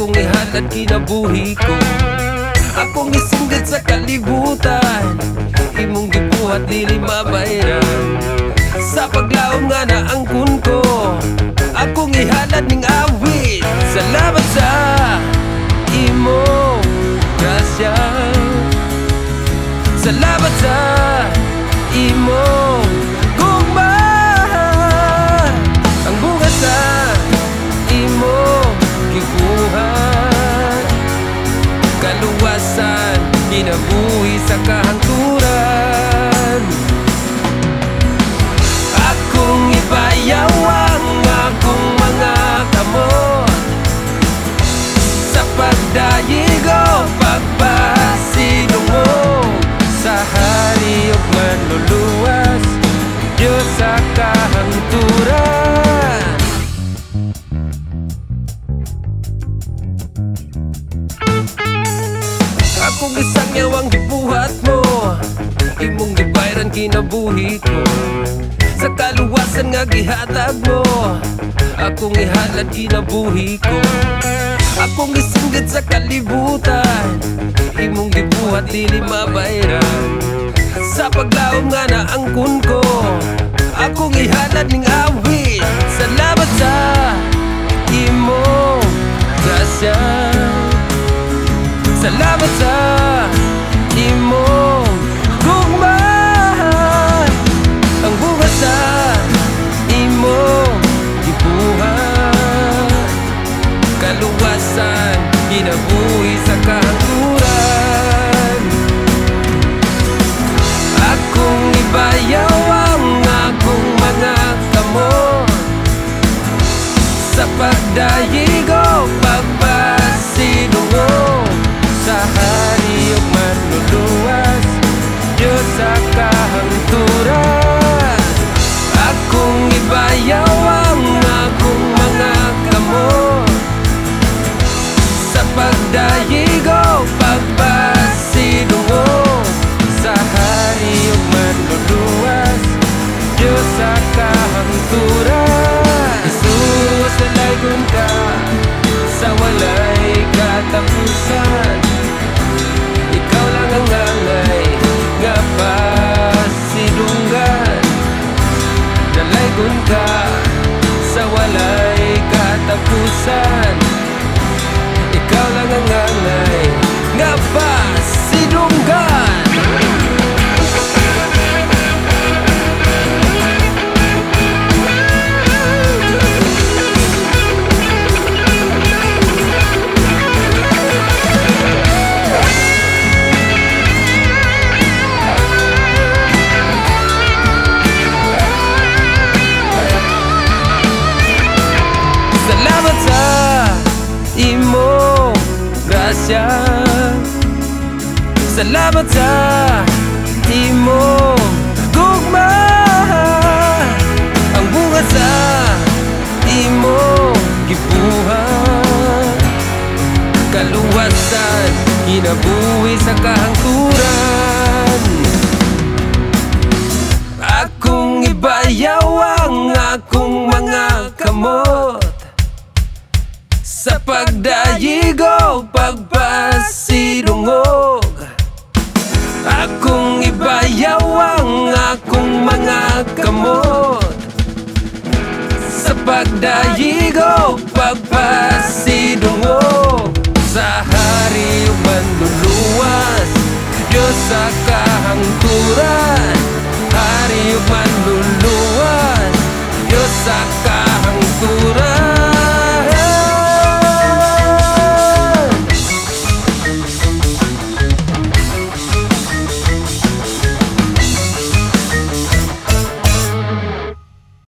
akong ihalad kinabuhi ko. Akong isinggit sa kalibutan, imong gibuhat dili mabayran. Sa paglaom nga na angkon ko, akong ihalad ning awit. Salamat sa imong grasya, salamat sa imong gugma. Ang bunga sa imong gibuhat, kaluwasan, kinabuhi sa kahangturan. Akong ibayaw ang akong mga kamot sa pagdayigo, pagpasidungog sa hari ug manluluwas, Diyos sa kahangturan. Akong isang yawang gibuhat mo, imong gibayran kinabuhi ko. Sa kaluwasan nga gihatag mo, akong ihalad kinabuhi ko. Akong isinggit sa kalibutan, imong gibuhat dili mabayran. Sa paglaom nga na angkon ko, akong ihalad ning awit. Salamat sa imong grasya, salamat sa imong gugma. Ang bunga sa imong gibuhat, kaluwasan, kinabuhi sa kahangturan. Akong ibayaw ang akong mga kamot sa pagdayigo, pagpasidungog sa hari ug manluluwas, Diyos sa kahangturan. Akong ibayaw ang akong mga kamot sa pagdayigo, pagpasidungog sa hari ug manluluwas, Diyos sa kahangturan. Jesus, nalaygon ka sa walay katapusan. Ikaw lang ang angay nga pasidunggan. Nalaygon ka sa walay katapusan. Ikaw lang ang angay nga pasidunggan. Salamat sa imong grasya, salamat sa imong gugma. Ang bunga sa imong gibuhat, kaluwasan, kinabuhi sa kahangturan. Akong ibayaw ang akong mga kamot sa pagdayigo, pagpasidungog. Akong ibayaw ang akong mga kamot sa pagdayigo, pagpasidungog sa hari ug manluluwas, Diyos sa kahangturan. Hari ug manluluwas,